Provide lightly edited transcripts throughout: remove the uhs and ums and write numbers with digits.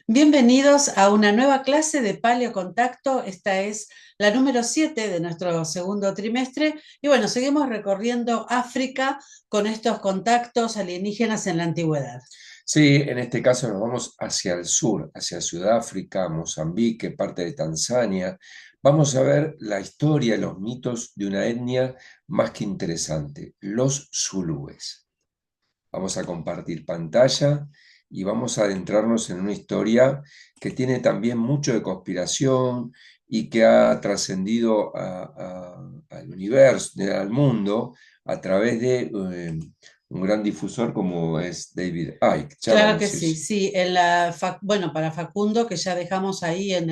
Bienvenidos a una nueva clase de Paleocontacto. Esta es la número 7 de nuestro segundo trimestre. Y bueno, seguimos recorriendo África con estos contactos alienígenas en la antigüedad. Sí, en este caso nos vamos hacia el sur, hacia Sudáfrica, Mozambique, parte de Tanzania. Vamos a ver la historia y los mitos de una etnia más que interesante, los zulúes. Vamos a compartir pantalla y vamos a adentrarnos en una historia que tiene también mucho de conspiración y que ha trascendido al universo, al mundo, a través de un gran difusor como es David Icke. Ya Claro que vamos a ir. sí, sí. Bueno, para Facundo, que ya dejamos ahí en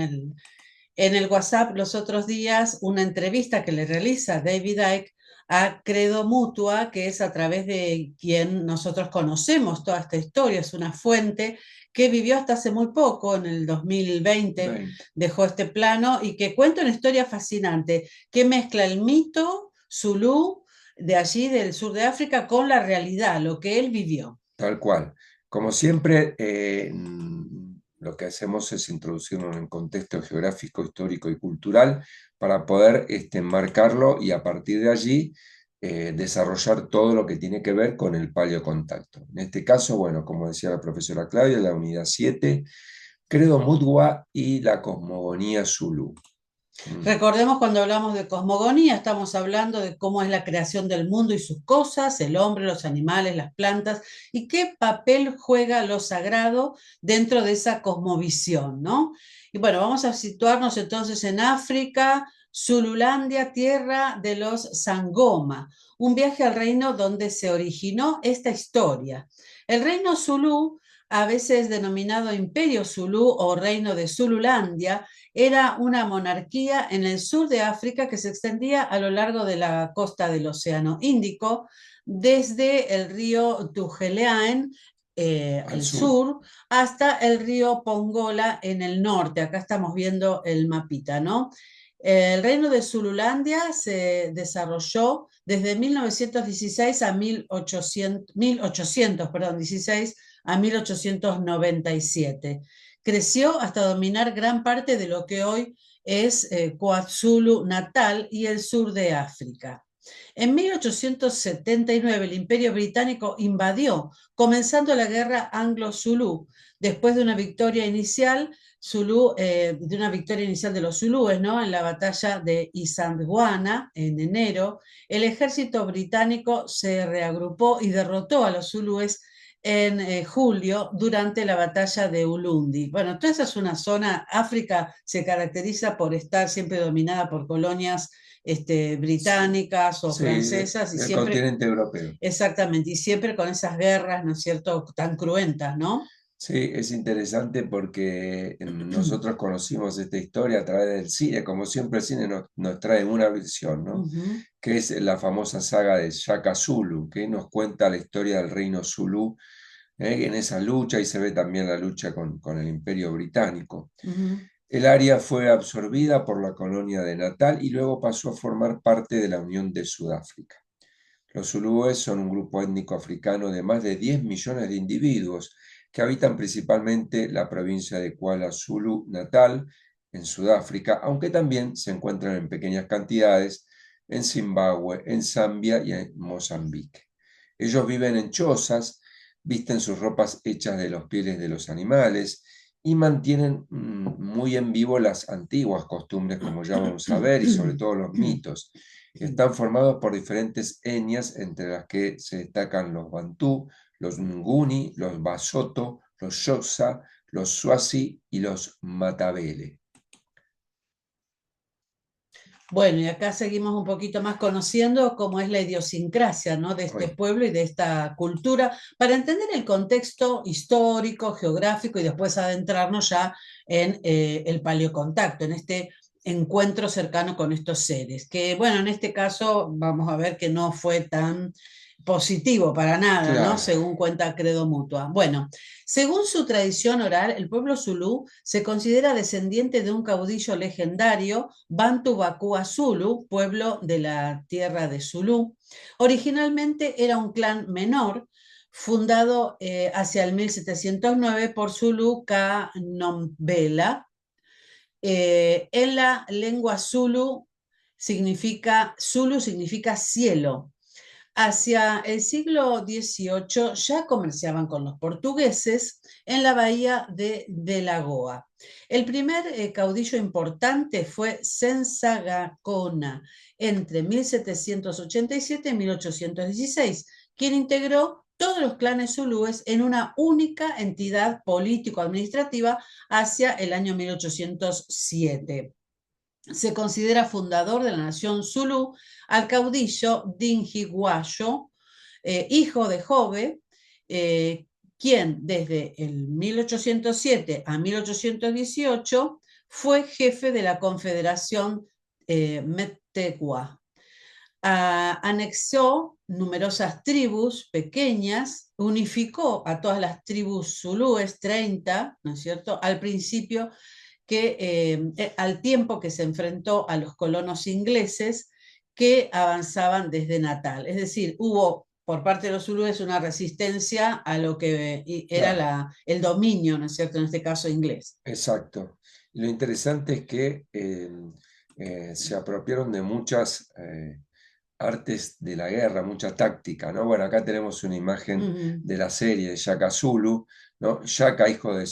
el WhatsApp los otros días, una entrevista que le realiza David Icke a Credo Mutua, que es a través de quien nosotros conocemos toda esta historia. Es una fuente que vivió hasta hace muy poco, en el 2020, 20. dejó este plano y que cuenta una historia fascinante que mezcla el mito zulú de allí, del sur de África, con la realidad, lo que él vivió. Tal cual. Como siempre, lo que hacemos es introducirnos en contexto geográfico, histórico y cultural para poder enmarcarlo y a partir de allí desarrollar todo lo que tiene que ver con el paleocontacto. En este caso, bueno, como decía la profesora Claudia, la unidad 7, Credo Mutwa y la cosmogonía Zulu. Recordemos, cuando hablamos de cosmogonía, estamos hablando de cómo es la creación del mundo y sus cosas, el hombre, los animales, las plantas, y qué papel juega lo sagrado dentro de esa cosmovisión, ¿no? Y bueno, vamos a situarnos entonces en África, Zululandia, tierra de los Sangoma, un viaje al reino donde se originó esta historia. El reino Zulú, a veces denominado Imperio Zulú o Reino de Zululandia, era una monarquía en el sur de África que se extendía a lo largo de la costa del Océano Índico, desde el río Tugeleaen Al al sur. sur hasta el río Pongola en el norte. Acá estamos viendo el mapita, ¿no? El reino de Zululandia se desarrolló desde 1916 a 16 a 1897. Creció hasta dominar gran parte de lo que hoy es KwaZulu Natal y el sur de África. En 1879 el Imperio Británico invadió, comenzando la guerra anglo-zulú. Después de una victoria inicial, de una victoria inicial de los zulúes, ¿no? En la batalla de Isandlwana en enero, el ejército británico se reagrupó y derrotó a los zulúes en julio durante la batalla de Ulundi. Bueno, toda esa es una zona. África se caracteriza por estar siempre dominada por colonias británicas o Sí, francesas, y del siempre, continente europeo. exactamente, y siempre con esas guerras, ¿no es cierto?, tan cruentas, ¿no? Sí, es interesante porque nosotros conocimos esta historia a través del cine, como siempre el cine nos trae una visión, ¿no? Ujú. Que es la famosa saga de Shaka Zulu, que nos cuenta la historia del reino Zulu, en esa lucha, y se ve también la lucha con el Imperio Británico. Uh-huh. El área fue absorbida por la colonia de Natal y luego pasó a formar parte de la Unión de Sudáfrica. Los zulúes son un grupo étnico africano de más de 10 millones de individuos que habitan principalmente la provincia de KwaZulu Natal, en Sudáfrica, aunque también se encuentran en pequeñas cantidades en Zimbabue, en Zambia y en Mozambique. Ellos viven en chozas, visten sus ropas hechas de los pieles de los animales y mantienen muy en vivo las antiguas costumbres, como ya vamos a ver, y sobre todo los mitos. Están formados por diferentes etnias, entre las que se destacan los Bantú, los Nguni, los Basotho, los Xhosa, los Swazi y los Matabele. Bueno, y acá seguimos un poquito más conociendo cómo es la idiosincrasia, ¿no?, de este Hoy, pueblo y de esta cultura, para entender el contexto histórico, geográfico, y después adentrarnos ya en el paleocontacto, en este encuentro cercano con estos seres, que bueno, en este caso vamos a ver que no fue tan positivo para nada, ¿no?, claro, según cuenta Credo Mutua. Bueno, según su tradición oral, el pueblo zulú se considera descendiente de un caudillo legendario, Bantu Bakua Zulu, pueblo de la tierra de Zulú. Originalmente era un clan menor, fundado hacia el 1709 por Zulu Ka Nombela. En la lengua Zulu significa cielo. Hacia el siglo XVIII ya comerciaban con los portugueses en la bahía de Delagoa. El primer caudillo importante fue Senzangacona entre 1787 y 1816, quien integró todos los clanes zulúes en una única entidad político-administrativa hacia el año 1807. Se considera fundador de la nación Zulú al caudillo Dinhiguayo, hijo de Jove, quien desde el 1807 a 1818 fue jefe de la Confederación Metegua. Anexó numerosas tribus pequeñas, unificó a todas las tribus zulúes, 30, ¿no es cierto?, al principio al tiempo que se enfrentó a los colonos ingleses que avanzaban desde Natal. Es decir, hubo por parte de los zulúes una resistencia a lo que era Claro, el dominio, ¿no es cierto?, en este caso inglés. exacto. Y lo interesante es que se apropiaron de muchas artes de la guerra, mucha táctica, ¿no? Bueno, acá tenemos una imagen de la serie de Shaka Zulu, ¿no? Shaka, hijo de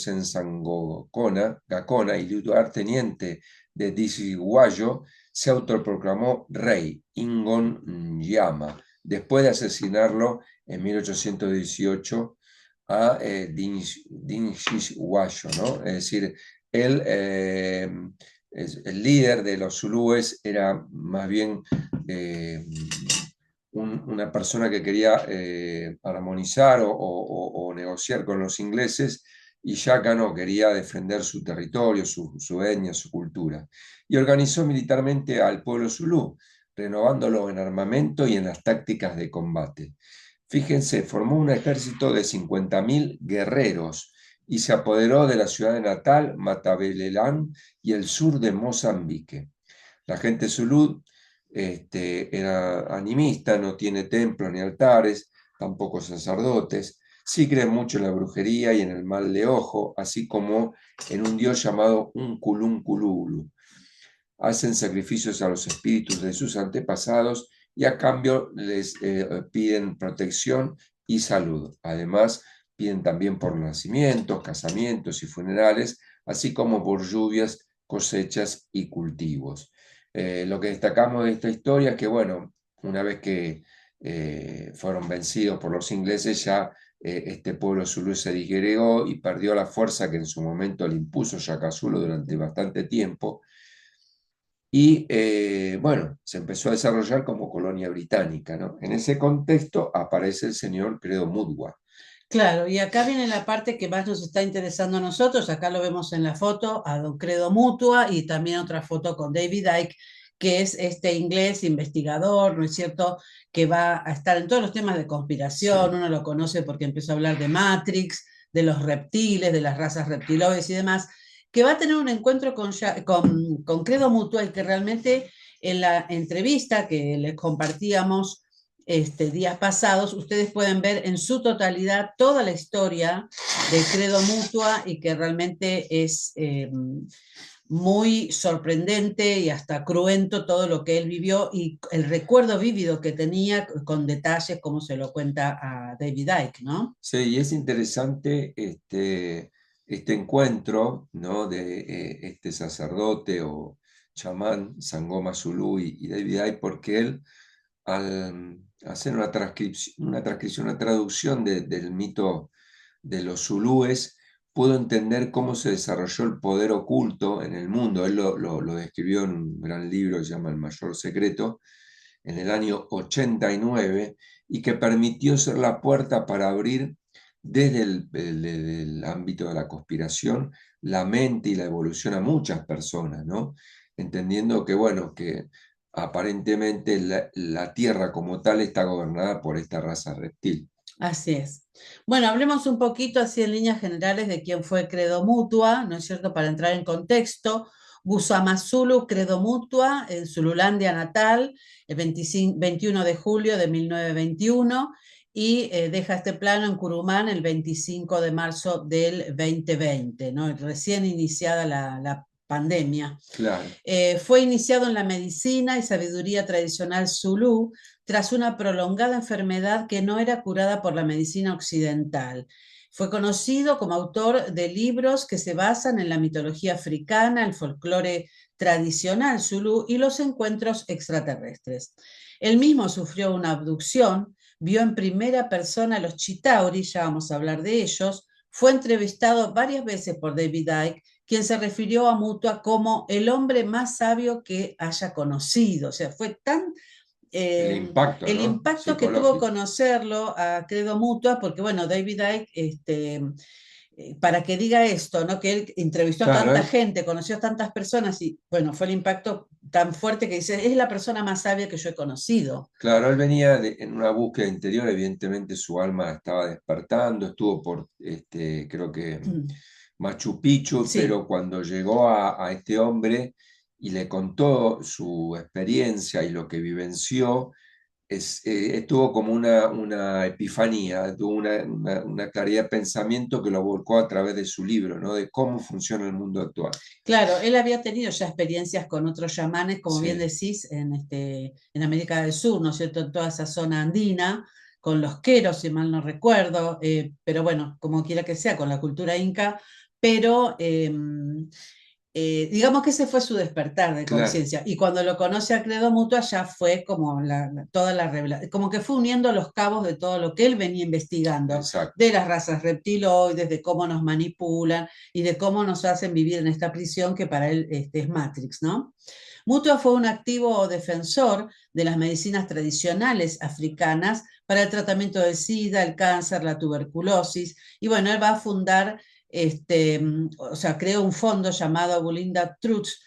Gakona y lugarteniente de Disiguayo, se autoproclamó rey, Ingon Nyama, después de asesinarlo en 1818 a Dingiswayo, ¿no? Es decir, él, el líder de los zulúes era más bien una persona que quería armonizar o negociar con los ingleses, y Shaka no, quería defender su territorio, su etnia, su cultura. Y organizó militarmente al pueblo zulú, renovándolo en armamento y en las tácticas de combate. Fíjense, formó un ejército de 50.000 guerreros y se apoderó de la ciudad de Natal, Matabeleland y el sur de Mozambique. La gente zulú era animista, no tiene templos ni altares, tampoco sacerdotes. Sí creen mucho en la brujería y en el mal de ojo, así como en un dios llamado Unculuncululu. Hacen sacrificios a los espíritus de sus antepasados y a cambio les piden protección y salud. Además, piden también por nacimientos, casamientos y funerales, así como por lluvias, cosechas y cultivos. Lo que destacamos de esta historia es que, bueno, una vez que fueron vencidos por los ingleses, ya este pueblo zulú se disgregó y perdió la fuerza que en su momento le impuso Shaka Zulu durante bastante tiempo. Y bueno, se empezó a desarrollar como colonia británica, ¿no? En ese contexto aparece el señor Credo Mutwa. Claro, y acá viene la parte que más nos está interesando a nosotros. Acá lo vemos en la foto a Don Credo Mutua y también otra foto con David Icke, que es este inglés investigador, ¿no es cierto?, que va a estar en todos los temas de conspiración. Sí, Uno lo conoce porque empezó a hablar de Matrix, de los reptiles, de las razas reptiloides y demás, que va a tener un encuentro con Credo Mutua y que realmente en la entrevista que les compartíamos días pasados, ustedes pueden ver en su totalidad toda la historia de Credo Mutua y que realmente es muy sorprendente y hasta cruento todo lo que él vivió y el recuerdo vívido que tenía con detalles como se lo cuenta a David Icke, ¿no? sí, y es interesante este encuentro, ¿no? De este sacerdote o chamán Sangoma Zulu y David Icke, porque él, al hacer una transcripción, una traducción del mito de los zulúes, pudo entender cómo se desarrolló el poder oculto en el mundo. Él lo describió en un gran libro que se llama El Mayor Secreto, en el año 89, y que permitió ser la puerta para abrir desde el ámbito de la conspiración la mente y la evolución a muchas personas, ¿no? Entendiendo que, bueno, que aparentemente la Tierra como tal está gobernada por esta raza reptil. Así es. Bueno, hablemos un poquito así en líneas generales de quién fue Credo Mutua, ¿no es cierto? Para entrar en contexto, Gusama Zulu, Credo Mutua, en Zululandia natal, el 21 de julio de 1921. y deja este plano en Curumán el 25 de marzo del 2020, ¿no? Recién iniciada la pandemia. claro. Fue iniciado en la medicina y sabiduría tradicional zulú tras una prolongada enfermedad que no era curada por la medicina occidental. Fue conocido como autor de libros que se basan en la mitología africana, el folclore tradicional zulú y los encuentros extraterrestres. Él mismo sufrió una abducción, vio en primera persona a los Chitauri, ya vamos a hablar de ellos, fue entrevistado varias veces por David Icke, quien se refirió a Mutua como el hombre más sabio que haya conocido. O sea, fue tan El impacto, el ¿no? impacto que tuvo Psicológico. conocerlo a Credo Mutua, porque bueno, David Icke, para que diga esto, ¿no? Que él entrevistó a Claro, tanta él, gente, conoció a tantas personas y bueno, fue el impacto tan fuerte que dice, es la persona más sabia que yo he conocido. claro, él venía en una búsqueda interior, evidentemente su alma estaba despertando, estuvo por, creo que Machu Picchu, Sí, pero cuando llegó a este hombre y le contó su experiencia y lo que vivenció, tuvo como una epifanía, tuvo una claridad de pensamiento que lo volcó a través de su libro, ¿no? De cómo funciona el mundo actual. claro, él había tenido ya experiencias con otros chamanes, como bien Sí, decís, en América del Sur, ¿no es cierto? En toda esa zona andina, con los queros, si mal no recuerdo, pero bueno, como quiera que sea, con la cultura inca, pero digamos que ese fue su despertar de claro, conciencia. Y cuando lo conoce a Credo Mutua ya fue como toda la revelación, como que fue uniendo los cabos de todo lo que él venía investigando, exacto, de las razas reptiloides, de cómo nos manipulan y de cómo nos hacen vivir en esta prisión que para él es Matrix, ¿no? Mutua fue un activo defensor de las medicinas tradicionales africanas para el tratamiento del SIDA, el cáncer, la tuberculosis, y bueno, él va a fundar o sea, creó un fondo llamado Bulinda Truths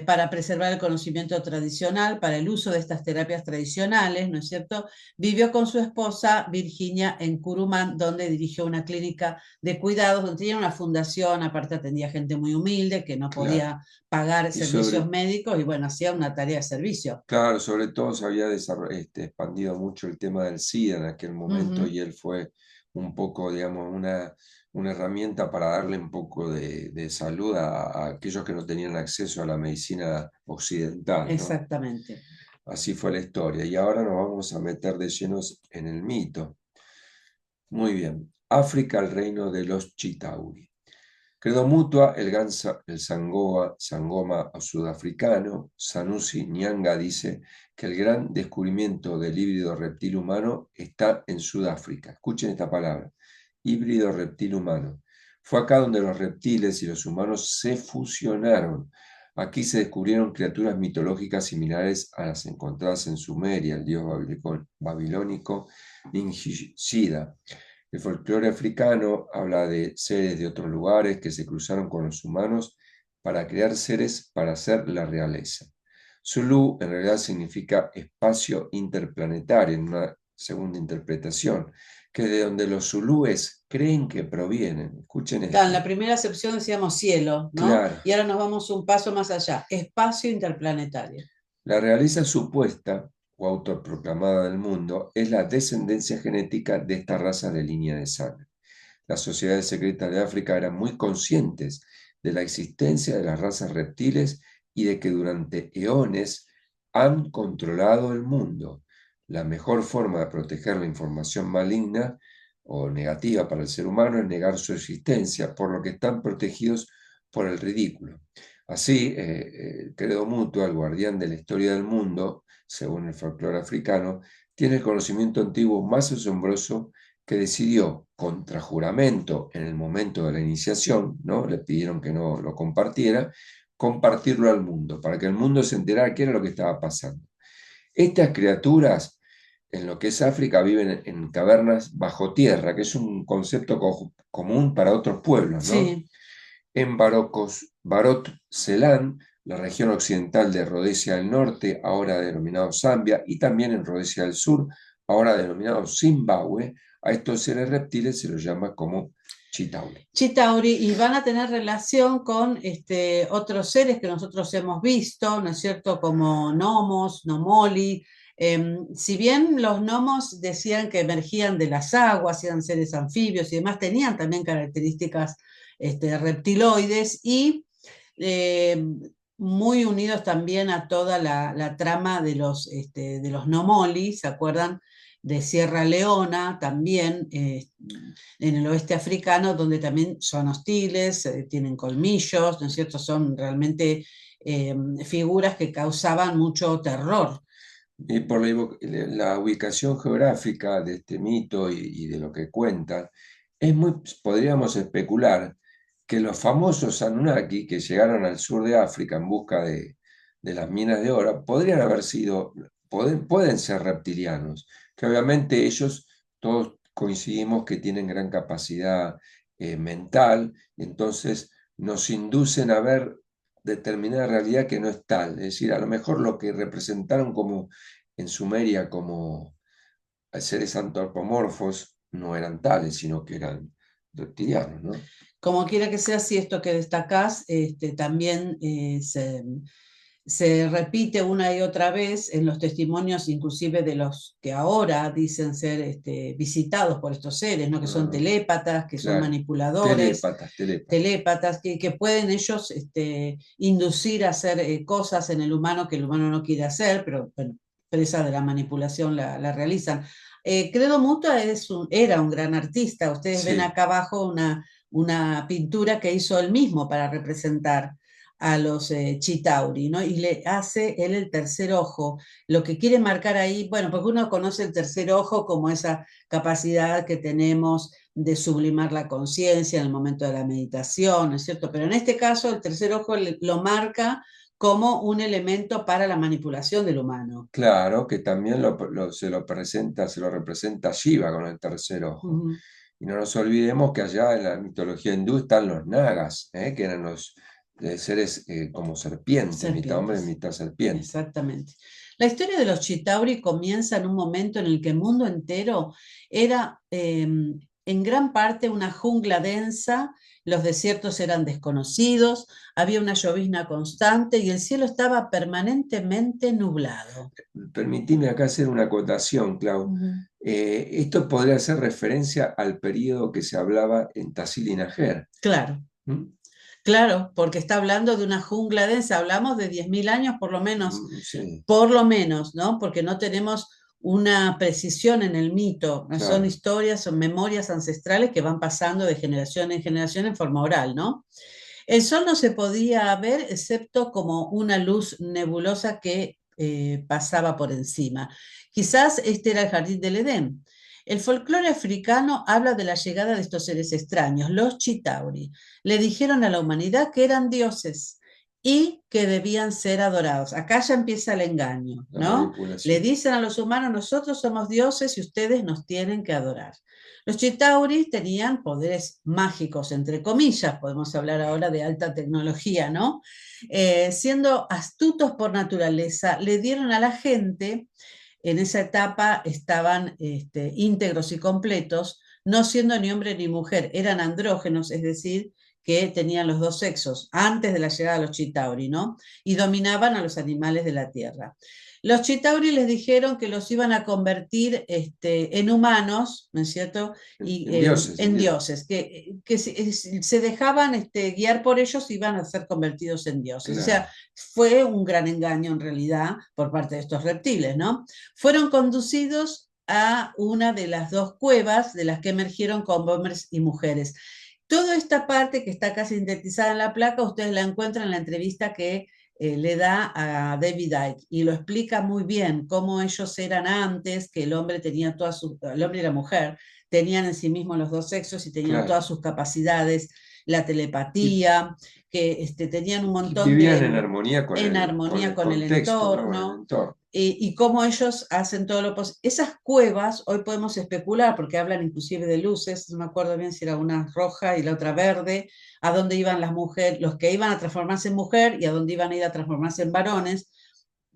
para preservar el conocimiento tradicional, para el uso de estas terapias tradicionales, ¿no es cierto? Vivió con su esposa Virginia en Curumán, donde dirigió una clínica de cuidados, donde tenía una fundación, aparte atendía gente muy humilde que no claro. podía pagar Y servicios médicos y bueno, hacía una tarea de servicio. claro, sobre todo se había expandido mucho el tema del SIDA en aquel Uh momento -huh. y él fue un poco, digamos, una herramienta para darle un poco de salud a aquellos que no tenían acceso a la medicina occidental, ¿no? Exactamente. Así fue la historia. Y ahora nos vamos a meter de llenos en el mito. Muy bien. África, el reino de los Chitauri. Credo Mutua, el Sangoma sudafricano, Sanusi Nyanga dice que el gran descubrimiento del híbrido reptil humano está en Sudáfrica. Escuchen esta palabra, híbrido reptil humano. Fue acá donde los reptiles y los humanos se fusionaron. Aquí se descubrieron criaturas mitológicas similares a las encontradas en Sumeria, el dios babilónico Ningishida. El folclore africano habla de seres de otros lugares que se cruzaron con los humanos para crear seres para hacer la realeza. Zulu en realidad significa espacio interplanetario en una segunda interpretación, que es de donde los zulúes creen que provienen. Escuchen Claro, en la esto. primera acepción decíamos cielo, ¿no? Claro, Y ahora nos vamos un paso más allá, espacio interplanetario. la realeza supuesta o autoproclamada del mundo es la descendencia genética de esta raza de línea de sangre. Las sociedades secretas de África eran muy conscientes de la existencia de las razas reptiles y de que durante eones han controlado el mundo. La mejor forma de proteger la información maligna o negativa para el ser humano es negar su existencia, por lo que están protegidos por el ridículo. Así, el credo mutuo, el guardián de la historia del mundo, según el folclore africano, tiene el conocimiento antiguo más asombroso que decidió, contra juramento en el momento de la iniciación, ¿no? Le pidieron que no lo compartiera, compartirlo al mundo, para que el mundo se enterara qué era lo que estaba pasando. Estas criaturas, en lo que es África, viven en cavernas bajo tierra, que es un concepto común para otros pueblos, ¿no? Sí, En Barot Celand, la región occidental de Rodesia del Norte, ahora denominado Zambia, y también en Rodesia del Sur, ahora denominado Zimbabue, a estos seres reptiles se los llama como Chitauri. Chitauri, y van a tener relación con otros seres que nosotros hemos visto, ¿no es cierto? Como gnomos, nomoli, Si bien los gnomos decían que emergían de las aguas, eran seres anfibios y demás, tenían también características reptiloides y eh, muy unidos también a toda la trama de los Nomoli, ¿se acuerdan? De Sierra Leona, también en el oeste africano, donde también son hostiles, tienen colmillos, ¿no es cierto? Son realmente figuras que causaban mucho terror. Y por la ubicación geográfica de este mito y de lo que cuentan, podríamos especular que los famosos Anunnaki que llegaron al sur de África en busca de las minas de oro podrían haber sido, pueden ser reptilianos, que obviamente ellos todos coincidimos que tienen gran capacidad mental, y entonces nos inducen a ver determinada realidad que no es tal. Es decir, a lo mejor lo que representaron como en Sumeria como seres antropomorfos no eran tales, sino que eran reptilianos, ¿no? Como quiera que sea, si esto que destacás también se repite una y otra vez en los testimonios, inclusive de los que ahora dicen ser visitados por estos seres, ¿no? Que son Ah, telépatas, que son claro, manipuladores, telépatas, telépatas. telépatas, que pueden ellos inducir a hacer cosas en el humano que el humano no quiere hacer, pero bueno, presa de la manipulación la realizan. Credo Mutua era un gran artista. Ustedes ven Sí, acá abajo una pintura que hizo él mismo para representar a los Chitauri, ¿no? Y le hace él el tercer ojo. Lo que quiere marcar ahí, bueno, porque uno conoce el tercer ojo como esa capacidad que tenemos de sublimar la conciencia en el momento de la meditación, ¿no es cierto? Pero en este caso el tercer ojo lo marca como un elemento para la manipulación del humano. claro, que también se lo representa Shiva con el tercer Uh ojo. -huh. Y no nos olvidemos que allá en la mitología hindú están los nagas, que eran los seres como serpientes, mitad hombre, Serpientes, mitad serpiente. exactamente. La historia de los Chitauri comienza en un momento en el que el mundo entero era en gran parte una jungla densa, los desiertos eran desconocidos, había una llovizna constante y el cielo estaba permanentemente nublado. Permitime acá hacer una acotación, Uh Clau. -huh. Esto podría hacer referencia al periodo que se hablaba en Tassili y Najer. Claro. ¿Mm? Claro, porque está hablando de una jungla densa, hablamos de 10.000 años Sí, por lo menos, ¿no? Porque no tenemos una precisión en el mito, ¿no? Son claro. historias, son memorias ancestrales que van pasando de generación en generación en forma oral, ¿no? El sol no se podía ver excepto como una luz nebulosa que pasaba por encima. Quizás este era el jardín del Edén. El folclore africano habla de la llegada de estos seres extraños, los Chitauri. Le dijeron a la humanidad que eran dioses y que debían ser adorados. Acá ya empieza el engaño, La ¿no? Le manipulación. dicen a los humanos, nosotros somos dioses y ustedes nos tienen que adorar. Los Chitauris tenían poderes mágicos, entre comillas, podemos hablar ahora de alta tecnología, ¿no? Siendo astutos por naturaleza, le dieron a la gente, en esa etapa estaban íntegros y completos, no siendo ni hombre ni mujer, eran andrógenos, es decir, que tenían los dos sexos antes de la llegada de los Chitauri, ¿no? Y dominaban a los animales de la tierra. Los Chitauri les dijeron que los iban a convertir en humanos, ¿no es cierto? Y En dioses, en en dioses. dioses, que se dejaban guiar por ellos y iban a ser convertidos en dioses. O sea, Claro. fue un gran engaño en realidad por parte de estos reptiles, ¿no? Fueron conducidos a una de las dos cuevas de las que emergieron con hombres y mujeres. Toda esta parte que está acá sintetizada en la placa, ustedes la encuentran en la entrevista que le da a David Icke y lo explica muy bien cómo ellos eran antes, que el hombre tenía el hombre y la mujer tenían en sí mismos los dos sexos y tenían Claro. todas sus capacidades, la Y, telepatía, que tenían un y montón vivían de en armonía en con armonía el con el contexto, ¿no? Con el entorno, entorno. y cómo ellos hacen todo lo posible. Esas cuevas, hoy podemos especular, porque hablan inclusive de luces, no me acuerdo bien si era una roja y la otra verde, a dónde iban las mujeres, los que iban a transformarse en mujer y a dónde iban a ir a transformarse en varones.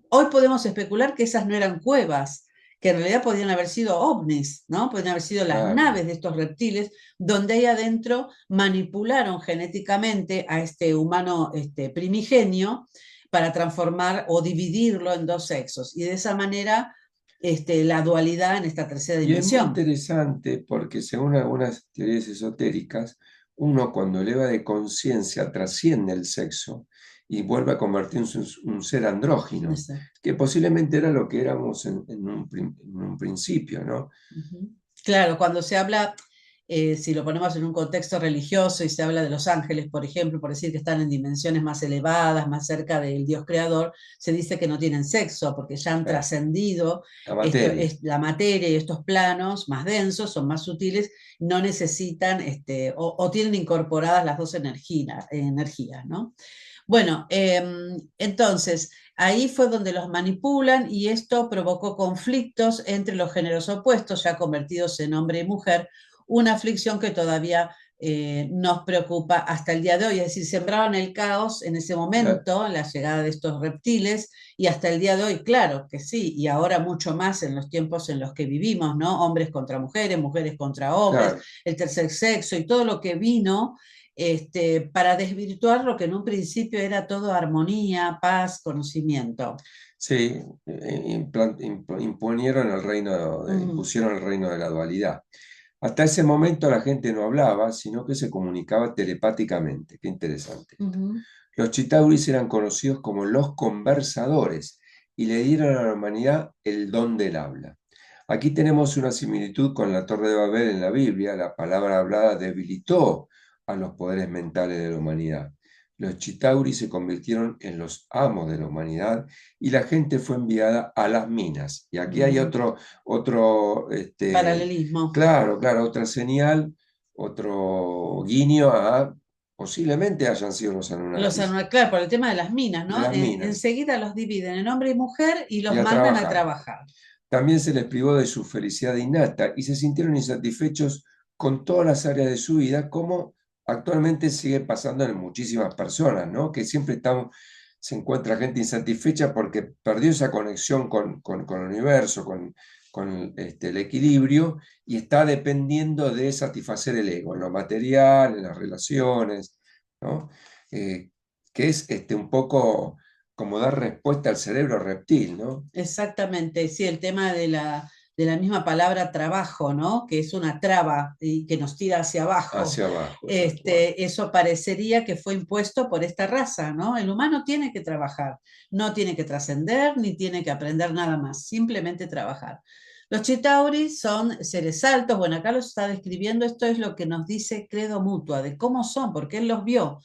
Hoy podemos especular que esas no eran cuevas, que en realidad podían haber sido ovnis, ¿no? Podían haber sido las Claro. naves de estos reptiles, donde ahí adentro manipularon genéticamente a este humano primigenio para transformar o dividirlo en dos sexos. Y de esa manera la dualidad en esta tercera Y es muy dimensión. interesante porque según algunas teorías esotéricas, uno cuando eleva de conciencia trasciende el sexo y vuelve a convertirse en un ser andrógino, Exacto. que posiblemente era lo que éramos en un principio, ¿no? Ujú. Claro, cuando se habla, si lo ponemos en un contexto religioso y se habla de los ángeles, por ejemplo, por decir que están en dimensiones más elevadas, más cerca del Dios creador, se dice que no tienen sexo porque ya han Claro, trascendido la materia. la materia y estos planos más densos, son más sutiles, no necesitan o tienen incorporadas las dos energías, ¿no? Bueno, entonces ahí fue donde los manipulan y esto provocó conflictos entre los géneros opuestos, ya convertidos en hombre y mujer, una aflicción que todavía nos preocupa hasta el día de hoy. Es decir, sembraron el caos en ese Claro, momento, la llegada de estos reptiles, y hasta el día de hoy, claro que sí, y ahora mucho más en los tiempos en los que vivimos, ¿no? Hombres contra mujeres, mujeres contra hombres, claro. el tercer sexo y todo lo que vino para desvirtuar lo que en un principio era todo armonía, paz, conocimiento. Sí, imponieron el reino, Ujú, impusieron el reino de la dualidad. Hasta ese momento la gente no hablaba, sino que se comunicaba telepáticamente. Qué interesante esto. ujú. Los chitauris eran conocidos como los conversadores y le dieron a la humanidad el don del habla. Aquí tenemos una similitud con la Torre de Babel en la Biblia. La palabra hablada debilitó a los poderes mentales de la humanidad. Los chitauris se convirtieron en los amos de la humanidad y la gente fue enviada a las minas. Y aquí hay Ujú. Paralelismo. claro, claro, otra señal, otro guiño a posiblemente hayan sido los Anunnakis, Claro, por el tema de las minas, de ¿no? las minas, Enseguida los dividen en hombre y mujer y y los a mandan a trabajar. trabajar. También se les privó de su felicidad innata y se sintieron insatisfechos con todas las áreas de su vida, como actualmente sigue pasando en muchísimas personas, ¿no? Que siempre se encuentra gente insatisfecha porque perdió esa conexión con el universo, el equilibrio, y está dependiendo de satisfacer el ego, en lo material, en las relaciones, ¿no? Eh, que es un poco como dar respuesta al cerebro reptil, ¿no? Exactamente, sí, el tema de la misma palabra trabajo, ¿no? Que es una traba y que nos tira hacia abajo. Hacia abajo, tal cual. Eso parecería que fue impuesto por esta raza, ¿no? El humano tiene que trabajar, no tiene que trascender ni tiene que aprender nada más, simplemente trabajar. Los Chitauri son seres altos, bueno, acá los está describiendo, esto es lo que nos dice Credo Mutua, de cómo son, porque él los vio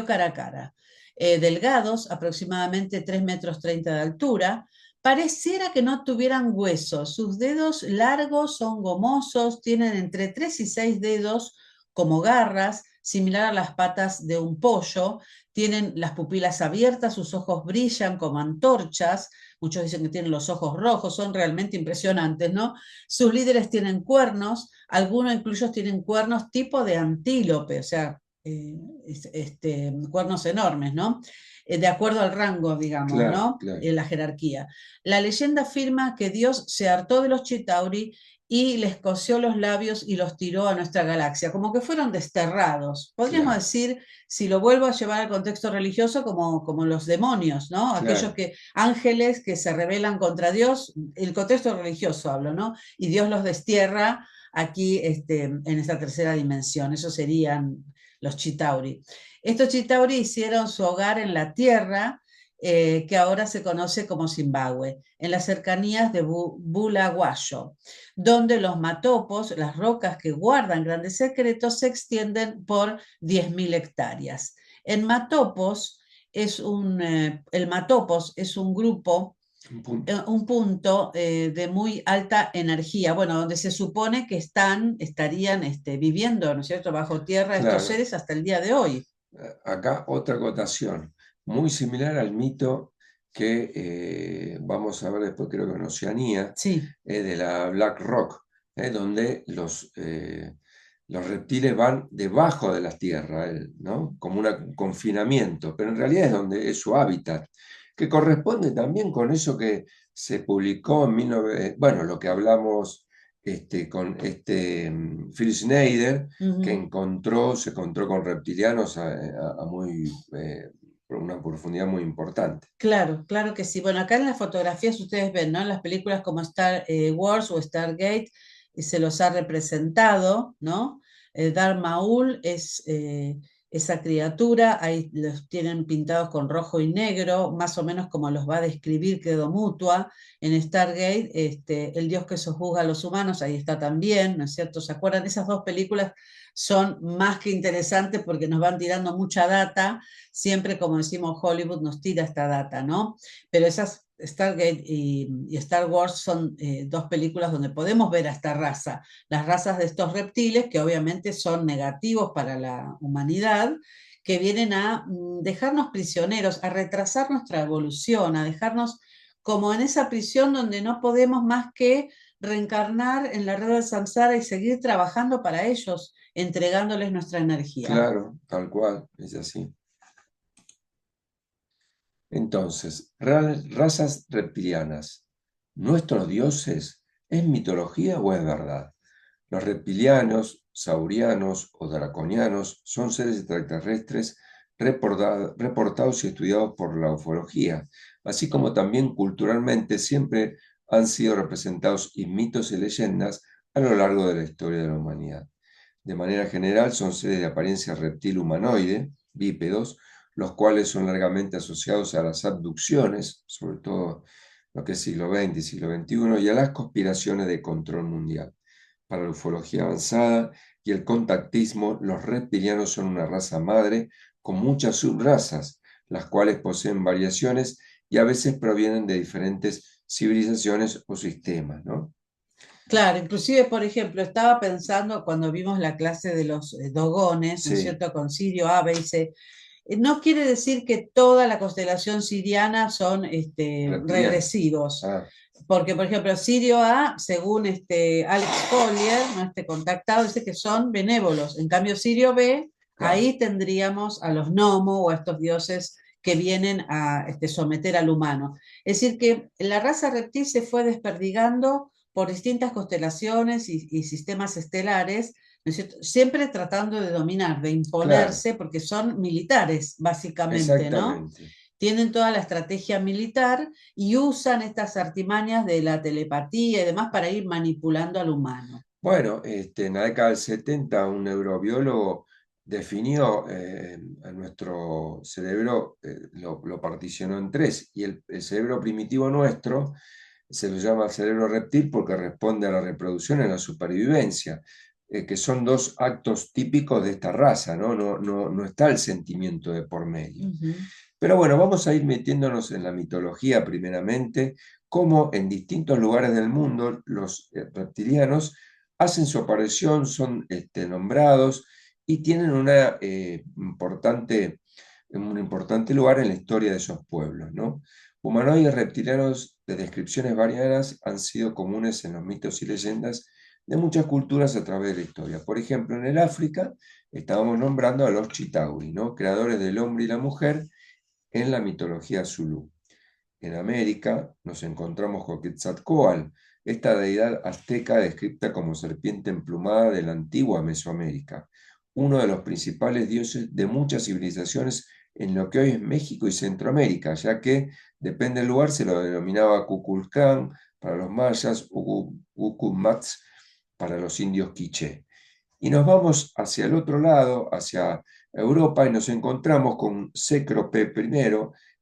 cara a cara. Delgados, aproximadamente 3,30 metros de altura, pareciera que no tuvieran huesos. Sus dedos largos son gomosos, tienen entre 3 y 6 dedos como garras, similar a las patas de un pollo. Tienen las pupilas abiertas, sus ojos brillan como antorchas. Muchos dicen que tienen los ojos rojos, son realmente impresionantes, ¿no? Sus líderes tienen cuernos, algunos incluso tienen cuernos tipo de antílope, o sea, cuernos enormes, ¿no? De acuerdo al rango, digamos, Claro, ¿no? claro, En la jerarquía. La leyenda afirma que Dios se hartó de los Chitauri y les cosió los labios y los tiró a nuestra galaxia, como que fueron desterrados. Podríamos claro, decir, si lo vuelvo a llevar al contexto religioso, como los demonios, ¿no? Aquellos claro. ángeles que se rebelan contra Dios, el contexto religioso hablo, ¿no? Y Dios los destierra aquí en esta tercera dimensión. Esos serían los Chitauri. Estos Chitauri hicieron su hogar en la tierra, que ahora se conoce como Zimbabue, en las cercanías de Bulawayo, donde los matopos, las rocas que guardan grandes secretos, se extienden por 10.000 hectáreas. En Matopos el Matopos es un grupo, Un punto. un punto de muy alta energía, bueno, donde se supone que estarían viviendo, ¿no es cierto?, bajo tierra estos Claro. seres hasta el día de hoy. Acá otra acotación, muy similar al mito que vamos a ver después, creo que en Oceanía, Sí, de la Black Rock, donde los reptiles van debajo de la tierra, ¿no? Como un confinamiento, pero en realidad es donde es su hábitat, que corresponde también con eso que se publicó en 19, bueno, lo que hablamos con Phil Schneider, que ujú, se encontró con reptilianos a muy, una profundidad muy importante. Claro, claro que sí. Bueno, acá en las fotografías ustedes ven, ¿no? En las películas como Star Wars o Stargate se los ha representado, ¿no? Darth Maul es esa criatura, ahí los tienen pintados con rojo y negro, más o menos como los va a describir Credo Mutua. En Stargate, el dios que sojuzga a los humanos, ahí está también, ¿no es cierto? ¿Se acuerdan? Esas dos películas son más que interesantes porque nos van tirando mucha data. Siempre, como decimos, Hollywood nos tira esta data, ¿no? Pero esas Stargate y Star Wars son dos películas donde podemos ver a esta raza, las razas de estos reptiles que obviamente son negativos para la humanidad, que vienen a dejarnos prisioneros, a retrasar nuestra evolución, a dejarnos como en esa prisión donde no podemos más que reencarnar en la rueda del samsara y seguir trabajando para ellos, entregándoles nuestra energía. Claro, tal cual, es así. Entonces, razas reptilianas, ¿nuestros dioses es mitología o es verdad? Los reptilianos, saurianos o draconianos son seres extraterrestres reportados y estudiados por la ufología, así como también culturalmente siempre han sido representados en mitos y leyendas a lo largo de la historia de la humanidad. De manera general son seres de apariencia reptil humanoide, bípedos, los cuales son largamente asociados a las abducciones, sobre todo lo que es siglo XX y siglo XXI, y a las conspiraciones de control mundial. Para la ufología avanzada y el contactismo, los reptilianos son una raza madre con muchas subrazas, las cuales poseen variaciones y a veces provienen de diferentes civilizaciones o sistemas, ¿no? Claro, inclusive, por ejemplo, estaba pensando cuando vimos la clase de los dogones, ¿no es Sí, cierto?, con Sirio A, B y C. No quiere decir que toda la constelación siriana son reptilianos. regresivos, Ah, porque, por ejemplo, Sirio A, según Alex Collier, ¿no?, contactado, dice que son benévolos. En cambio, Sirio B, claro. ahí tendríamos a los gnomos o a estos dioses que vienen a someter al humano. Es decir, que la raza reptil se fue desperdigando por distintas constelaciones y sistemas estelares, ¿no es cierto?, siempre tratando de dominar, de Claro, imponerse, porque son militares, básicamente, ¿no? exactamente. Tienen toda la estrategia militar y usan estas artimañas de la telepatía y demás para ir manipulando al humano. Bueno, en la década del 70 un neurobiólogo definió a nuestro cerebro, lo particionó en tres, y el cerebro primitivo nuestro se lo llama cerebro reptil porque responde a la reproducción y a la supervivencia, que son dos actos típicos de esta raza, ¿no? No está el sentimiento de por medio. Ujú. Pero bueno, vamos a ir metiéndonos en la mitología primeramente, cómo en distintos lugares del mundo los reptilianos hacen su aparición, son nombrados y tienen un importante lugar en la historia de esos pueblos, ¿no? Humanoides reptilianos de descripciones variadas han sido comunes en los mitos y leyendas de muchas culturas a través de la historia. Por ejemplo, en el África estábamos nombrando a los Chitauri, ¿no? Creadores del hombre y la mujer en la mitología zulú. En América nos encontramos con Quetzalcóatl, esta deidad azteca descrita como serpiente emplumada de la antigua Mesoamérica, uno de los principales dioses de muchas civilizaciones en lo que hoy es México y Centroamérica, ya que, depende del lugar, se lo denominaba Kukulcán para los mayas, Ucumats para los indios quiché. Y nos vamos hacia el otro lado, hacia Europa, y nos encontramos con Cécrope I,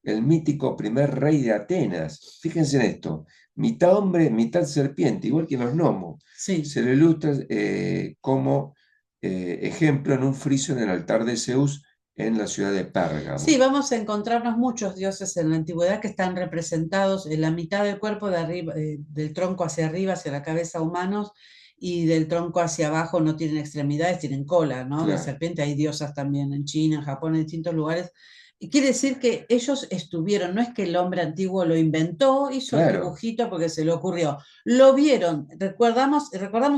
el mítico primer rey de Atenas. Fíjense en esto, mitad hombre, mitad serpiente, igual que los gnomos. Sí. Se lo ilustra como ejemplo en un friso en el altar de Zeus en la ciudad de Sí, Pérgamo. vamos a encontrarnos muchos dioses en la antigüedad que están representados en la mitad del cuerpo de arriba, del tronco hacia arriba, hacia la cabeza humanos, y del tronco hacia abajo no tienen extremidades, tienen cola, ¿no? De Claro, serpiente. Hay diosas también en China, en Japón, en distintos lugares. Y quiere decir que ellos estuvieron, no es que el hombre antiguo lo inventó, hizo el claro, dibujito porque se le ocurrió. Lo vieron, recordamos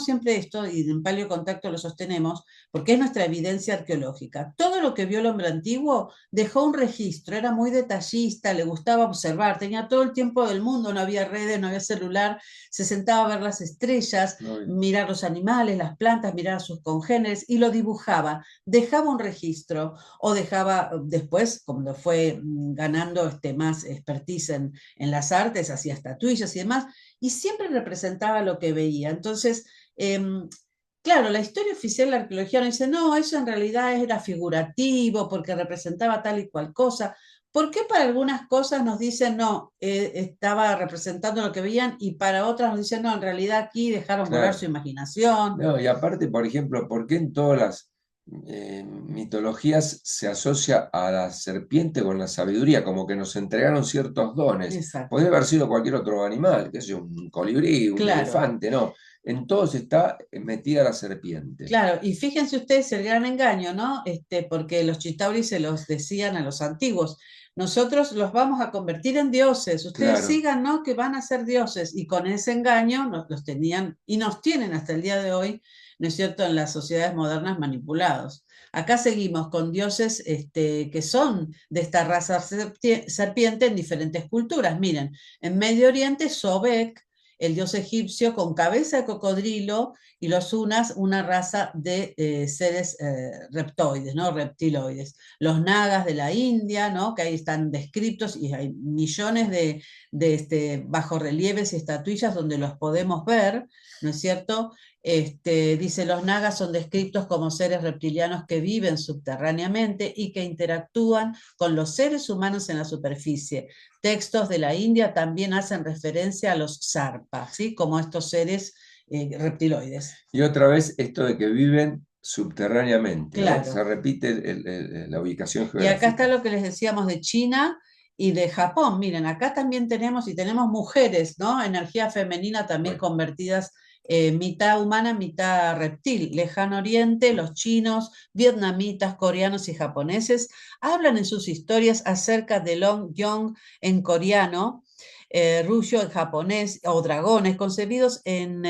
siempre esto, y en Paleocontacto lo sostenemos, porque es nuestra evidencia arqueológica. Todo lo que vio el hombre antiguo dejó un registro, era muy detallista, le gustaba observar, tenía todo el tiempo del mundo, no había redes, no había celular, se sentaba a ver las estrellas, no, mirar los animales, las plantas, mirar a sus congéneres y lo dibujaba, dejaba un registro o dejaba después, cuando fue ganando más expertise en las artes, hacía estatuillas y demás, y siempre representaba lo que veía. Entonces, claro, la historia oficial de la arqueología nos dice, no, eso en realidad era figurativo porque representaba tal y cual cosa. ¿Por qué para algunas cosas nos dicen, no, estaba representando lo que veían y para otras nos dicen, no, en realidad aquí dejaron volar su claro. imaginación? No, y aparte, por ejemplo, ¿por qué en todas las mitologías se asocia a la serpiente con la sabiduría? Como que nos entregaron ciertos dones. Exacto, Podría haber sido cualquier otro animal, qué sé yo, un colibrí, un claro. elefante, no. En todos está metida la serpiente. Claro, y fíjense ustedes el gran engaño, ¿no? Porque los chitauris se los decían a los antiguos, nosotros los vamos a convertir en dioses, ustedes Claro, sigan, ¿no? Que van a ser dioses, y con ese engaño los tenían y nos tienen hasta el día de hoy, ¿no es cierto?, en las sociedades modernas manipulados. Acá seguimos con dioses que son de esta raza serpiente en diferentes culturas. Miren, en Medio Oriente, Sobek, el dios egipcio con cabeza de cocodrilo, y los unas, una raza de seres reptoides, ¿no? Reptiloides. Los nagas de la India, ¿no? Que ahí están descritos y hay millones de bajorrelieves y estatuillas donde los podemos ver, ¿no es cierto? Dice, los nagas son descritos como seres reptilianos que viven subterráneamente y que interactúan con los seres humanos en la superficie. Textos de la India también hacen referencia a los sarpas, ¿sí? Como estos seres reptiloides. y otra vez esto de que viven subterráneamente, ¿no? Se Claro. repite la ubicación Y acá está geográfica. lo que les decíamos de China y de Japón. Miren, acá también tenemos, y tenemos mujeres, ¿no? Energía femenina también Bueno, convertidas, mitad humana, mitad reptil. Lejano Oriente, los chinos, vietnamitas, coreanos y japoneses hablan en sus historias acerca de Long Yong en coreano, Rusho en japonés, o dragones, concebidos en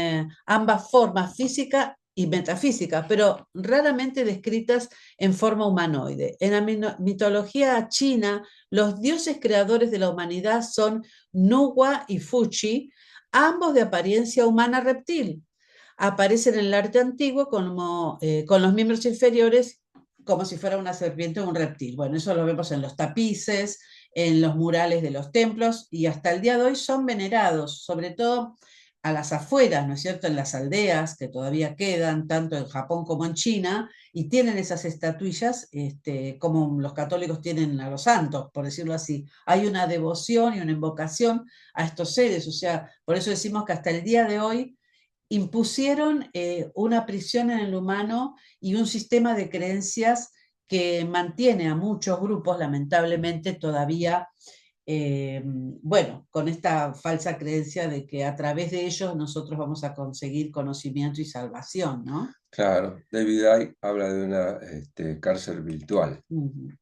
ambas formas, física y metafísica, pero raramente descritas en forma humanoide. En la mitología china, los dioses creadores de la humanidad son Nuwa y Fuchi, ambos de apariencia humana reptil. Aparecen en el arte antiguo como, con los miembros inferiores como si fuera una serpiente o un reptil. Bueno, eso lo vemos en los tapices, en los murales de los templos, y hasta el día de hoy son venerados, sobre todo a las afueras, ¿no es cierto?, en las aldeas que todavía quedan, tanto en Japón como en China, y tienen esas estatuillas, como los católicos tienen a los santos, por decirlo así. Hay una devoción y una invocación a estos seres, o sea, por eso decimos que hasta el día de hoy impusieron una prisión en el humano y un sistema de creencias que mantiene a muchos grupos, lamentablemente, todavía, bueno, con esta falsa creencia de que a través de ellos nosotros vamos a conseguir conocimiento y salvación, ¿no? claro, David Icke habla de una cárcel virtual. Uh -huh.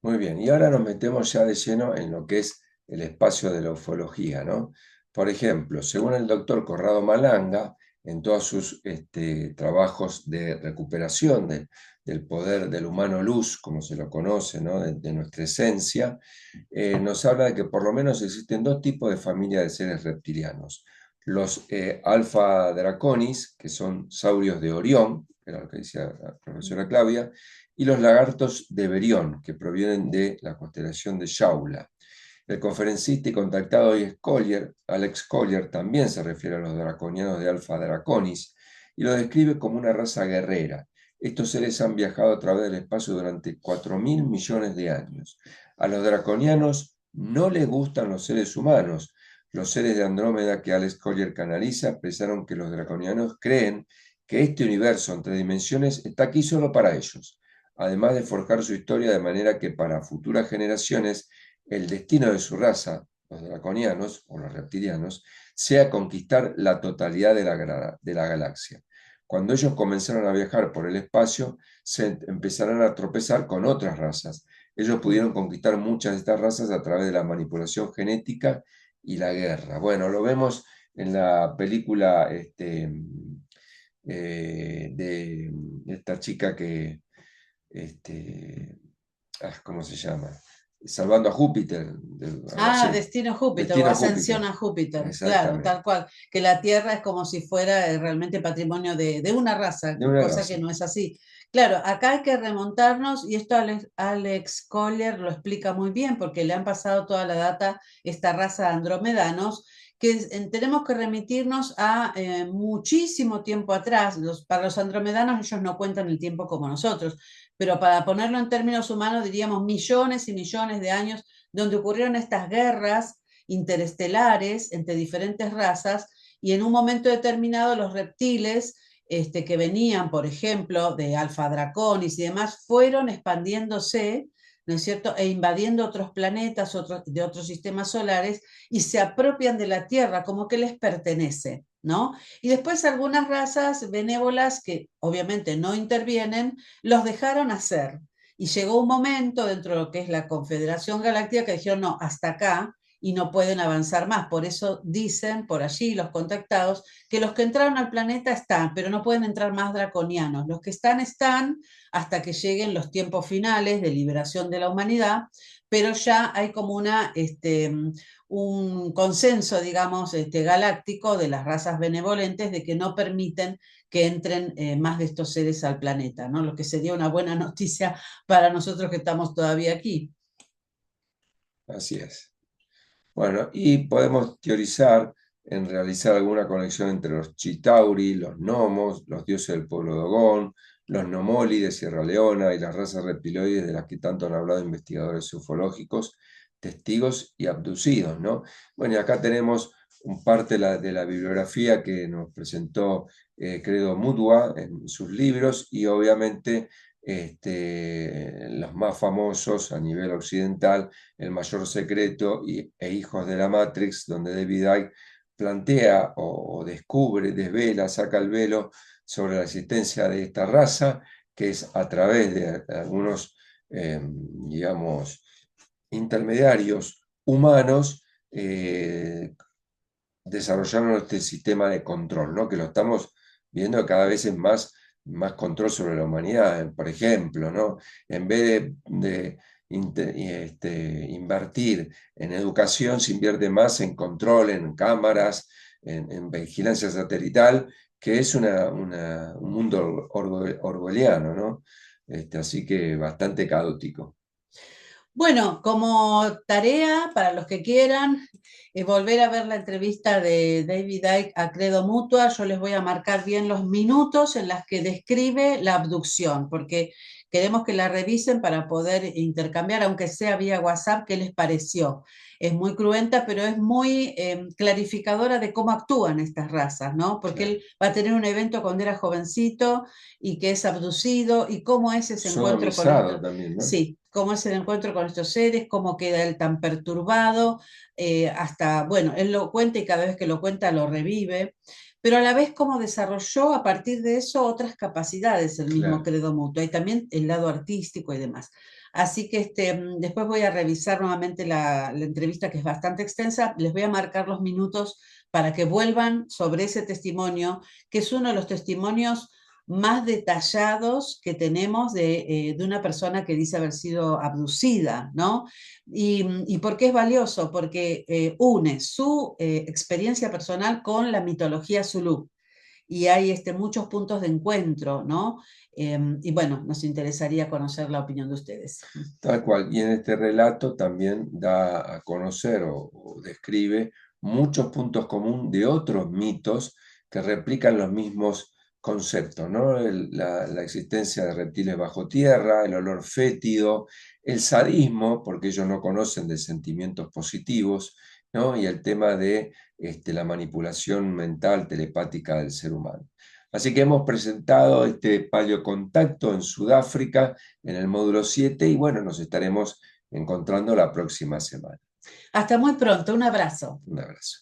Muy bien, y ahora nos metemos ya de lleno en lo que es el espacio de la ufología, ¿no? Por ejemplo, según el doctor Corrado Malanga, en todos sus trabajos de recuperación del poder del humano luz, como se lo conoce, ¿no? De nuestra esencia, nos habla de que por lo menos existen dos tipos de familia de seres reptilianos. Los Alpha Draconis, que son saurios de Orión, que era lo que decía la profesora Claudia, y los lagartos de Berión, que provienen de la constelación de Shaula. El conferencista y contactado hoy Collier, Alex Collier, también se refiere a los draconianos de Alpha Draconis y lo describe como una raza guerrera. Estos seres han viajado a través del espacio durante 4.000 millones de años. A los draconianos no les gustan los seres humanos. Los seres de Andrómeda que Alex Collier canaliza expresaron que los draconianos creen que este universo en 3 dimensiones está aquí solo para ellos, además de forjar su historia de manera que para futuras generaciones el destino de su raza, los draconianos o los reptilianos, sea conquistar la totalidad de la galaxia. Cuando ellos comenzaron a viajar por el espacio, se empezarán a tropezar con otras razas. Ellos pudieron conquistar muchas de estas razas a través de la manipulación genética y la guerra. Bueno, lo vemos en la película de esta chica que, ¿cómo se llama? Salvando a Júpiter, algo Ah, así. Destino Júpiter o Destino Ascensión Júpiter, a Júpiter, claro, exactamente. tal cual, que la Tierra es como si fuera realmente patrimonio de una raza, De una cosa que raza. no es así, Claro, acá hay que remontarnos, y esto Alex Collier lo explica muy bien, porque le han pasado toda la data esta raza de andromedanos, que tenemos que remitirnos a muchísimo tiempo atrás. Para los andromedanos ellos no cuentan el tiempo como nosotros, pero para ponerlo en términos humanos diríamos millones y millones de años, donde ocurrieron estas guerras interestelares entre diferentes razas, y en un momento determinado los reptiles que venían, por ejemplo, de Alfa Draconis y demás, fueron expandiéndose, ¿no es cierto?, e invadiendo otros planetas de otros sistemas solares, y se apropian de la Tierra como que les pertenece, ¿no? Y después algunas razas benévolas que obviamente no intervienen, los dejaron hacer. Y llegó un momento dentro de lo que es la Confederación Galáctica que dijeron, no, hasta acá, y no pueden avanzar más. Por eso dicen por allí los contactados que los que entraron al planeta están, pero no pueden entrar más draconianos. Los que están hasta que lleguen los tiempos finales de liberación de la humanidad, pero ya hay como un consenso, digamos, galáctico de las razas benevolentes de que no permiten que entren más de estos seres al planeta, ¿no? Lo que sería una buena noticia para nosotros que estamos todavía aquí. Así es. Bueno, y podemos teorizar en realizar alguna conexión entre los Chitauri, los gnomos, los dioses del pueblo Dogón, los Nomoli de Sierra Leona y las razas reptiloides de las que tanto han hablado investigadores ufológicos, testigos y abducidos, ¿no? Bueno, y acá tenemos un parte de la bibliografía que nos presentó Credo Mutwa en sus libros, y obviamente los más famosos a nivel occidental, El mayor secreto e Hijos de la Matrix, donde David Icke plantea o descubre, desvela, saca el velo sobre la existencia de esta raza, que es a través de algunos, digamos, intermediarios humanos, desarrollaron este sistema de control, ¿no? Que lo estamos viendo cada vez es más control sobre la humanidad. Por ejemplo, ¿no? En vez de invertir en educación, se invierte más en control, en cámaras, en vigilancia satelital, que es un mundo orwelliano, ¿no? Así que bastante caótico. Bueno, como tarea para los que quieran volver a ver la entrevista de David Icke a Credo Mutua, yo les voy a marcar bien los minutos en los que describe la abducción, porque queremos que la revisen para poder intercambiar, aunque sea vía WhatsApp, qué les pareció. Es muy cruenta, pero es muy clarificadora de cómo actúan estas razas, ¿no? Porque Claro. él va a tener un evento cuando era jovencito y que es abducido, y cómo es ese encuentro con Sodomizado esto. también, ¿no? Sí, cómo es el encuentro con estos seres, cómo queda él tan perturbado, hasta, bueno, él lo cuenta y cada vez que lo cuenta lo revive, pero a la vez cómo desarrolló a partir de eso otras capacidades el mismo Claro. Credo Mutua, y también el lado artístico y demás. Así que después voy a revisar nuevamente la entrevista, que es bastante extensa, les voy a marcar los minutos para que vuelvan sobre ese testimonio, que es uno de los testimonios más detallados que tenemos de una persona que dice haber sido abducida, ¿no? ¿Y por qué es valioso? Porque une su experiencia personal con la mitología zulú, y hay muchos puntos de encuentro, ¿no? Y bueno, nos interesaría conocer la opinión de ustedes. Tal cual. Y en este relato también da a conocer o describe muchos puntos comunes de otros mitos que replican los mismos conceptos, ¿no? La existencia de reptiles bajo tierra, el olor fétido, el sadismo, porque ellos no conocen de sentimientos positivos, ¿no? Y el tema de la manipulación mental telepática del ser humano. Así que hemos presentado este paleocontacto en Sudáfrica en el módulo 7, y bueno, nos estaremos encontrando la próxima semana. Hasta muy pronto, un abrazo. Un abrazo.